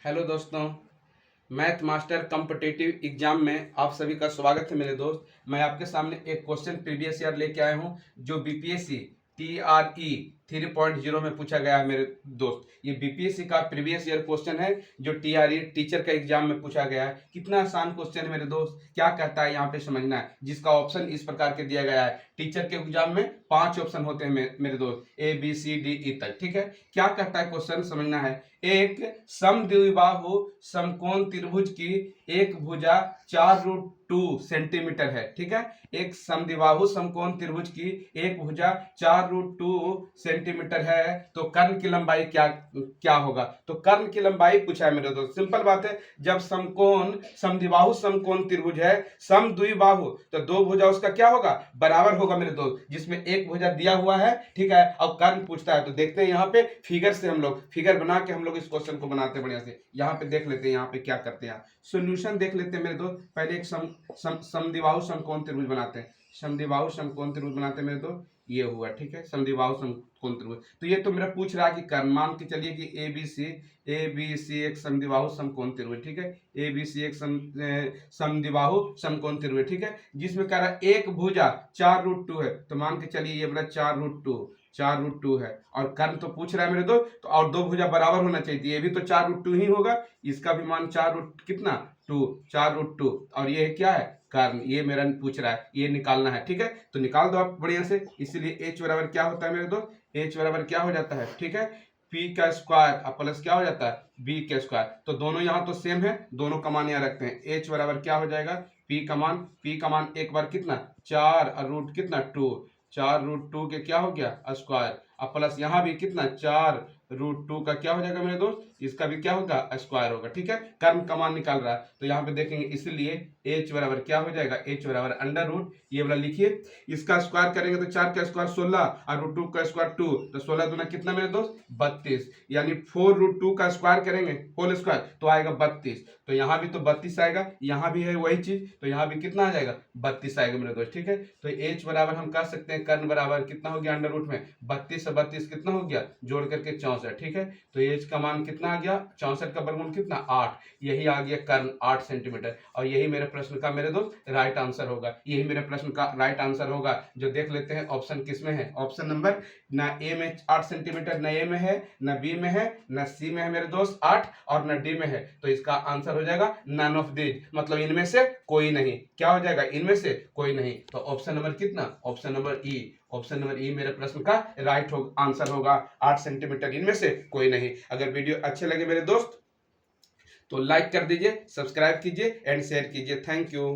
Hello दोस्तों, math master competitive exam में आप सभी का स्वागत है। मेरे दोस्त, मैं आपके सामने एक क्वेश्चन प्रीवियस ईयर लेके आया हूं जो बीपीएससी TRE 3.0 में पूछा गया है। मेरे दोस्त, ये बीपीएससी का प्रीवियस ईयर क्वेश्चन है जो TRE टीचर का एग्जाम में पूछा गया है। कितना आसान क्वेश्चन है मेरे दोस्त, क्या कहता है यहाँ पे समझना है। जिसका ऑप्शन इस प्रकार के दिया गया है। टीचर के एग्जाम में 5 ऑप्शन होते हैं मेरे दोस्त, ABCDE तक। ठीक है, क्या कहता है क्वेश्चन समझना है। एक समद्विबाहु समकोण त्रिभुज की एक भुजा 4√2 सेंटीमीटर है। ठीक है, एक समद्विबाहु समकोण त्रिभुज की एक भुजा 4√2 सेंटीमीटर है, तो कर्ण की लंबाई क्या क्या होगा। तो कर्ण की लंबाई पूछा है मेरे दोस्त। सिंपल बात है, जब समकोण समद्विबाहु समकोण त्रिभुज है, समद्विबाहु तो दो भुजा उसका क्या होगा, बराबर होगा मेरे दोस्त, जिसमें एक भुजा दिया हुआ है। ठीक है, अब कर्ण पूछता है तो देखते हैं यहाँ पे फिगर से, हम लोग फिगर बना के हम लोग इस क्वेश्चन को बनाते हैं बढ़िया से। यहाँ पे देख लेते हैं यहाँ पे क्या करते हैं, सॉल्यूशन देख लेते हैं मेरे दोस्त। पहले एक समद्विबाहु समकोण त्रिभुज बनाते हैं। समद्विबाहु समकोण त्रिभुज बनाते हैं मेरे दोस्त, ये हुआ। ठीक है, समद्विबाहु समकोण त्रिभुज। तो ये तो मेरा पूछ रहा है कि कर्ण, मान के चलिए कि ABC एक समद्विबाहु समकोण त्रिभुज। ठीक है, ABC एक समद्विबाहु समकोण त्रिभुज। ठीक है, जिसमें कह रहा है एक भुजा 4√2 है, तो मान के चलिए ये मेरा 4√2 है। और कर्ण तो पूछ रहा है मेरे दोस्त, तो और दो भुजा बराबर होना चाहिए, ये भी तो 4√2 ही होगा। इसका भी मान 4√2 और ये क्या है, कर्ण। ये मेरा पूछ रहा है, ये निकालना है। ठीक है, तो निकाल दो आप बढ़िया से। इसीलिए H बराबर क्या होता है मेरे दोस्त, H बराबर क्या हो जाता है। ठीक है, P का स्क्वायर अब प्लस क्या हो जाता है, B का स्क्वायर। तो दोनों यहाँ तो सेम है, दोनों का मान यहाँ रखते हैं। H बराबर क्या हो जाएगा, P का मान एक बार कितना 4 और रूट कितना 2, 4√2 के क्या हो गया स्क्वायर। अब प्लस यहाँ भी कितना 4√2 का क्या हो जाएगा मेरे दोस्त, इसका भी क्या होगा स्क्वायर होगा। ठीक है, कर्म का मान निकाल रहा है तो यहाँ पे देखेंगे, इसलिए H बराबर क्या हो जाएगा, H बराबर अंडर रूट, ये वाला लिखिए, इसका स्क्वायर करेंगे तो 4 का स्क्वायर 16 और √2 का स्क्वायर 2, तो 16 दूना कितना मेरे दोस्त 32, यानी 4√2 का स्क्वायर करेंगे होल स्क्वायर तो आएगा 32। तो यहाँ भी तो 32 आएगा, यहाँ भी है वही चीज, तो यहाँ भी कितना आ जाएगा 32 आएगा मेरे दोस्त। ठीक है, तो H बराबर हम कह सकते हैं कर्ण बराबर कितना हो गया अंडर रूट में 32 से 32 कितना हो गया जोड़ करके 64। ठीक है, तो H का मान कितना आ गया, 64 का वर्गमूल कितना 8, यही आ गया कर्ण 8 सेंटीमीटर। और यही मेरे प्रश्न का मेरे दोस्त राइट आंसर होगा, यही मेरे प्रश्न का राइट आंसर होगा। जो देख लेते हैं ऑप्शन किसमें है, ऑप्शन नंबर ना ए में 8 सेंटीमीटर, न ए में है, न बी में है, न सी में है मेरे दोस्त 8, और न डी में है। तो इसका आंसर हो जाएगा नन ऑफ दीज, मतलब इनमें से कोई नहीं। क्या हो जाएगा, इनमें से कोई नहीं। तो ऑप्शन नंबर कितना, ऑप्शन नंबर ई, ऑप्शन नंबर ई मेरे प्रश्न का राइट आंसर होगा, 8 सेंटीमीटर, इनमें से कोई नहीं। अगर वीडियो अच्छे लगे मेरे दोस्त तो लाइक कर दीजिए, सब्सक्राइब कीजिए एंड शेयर कीजिए। Thank you.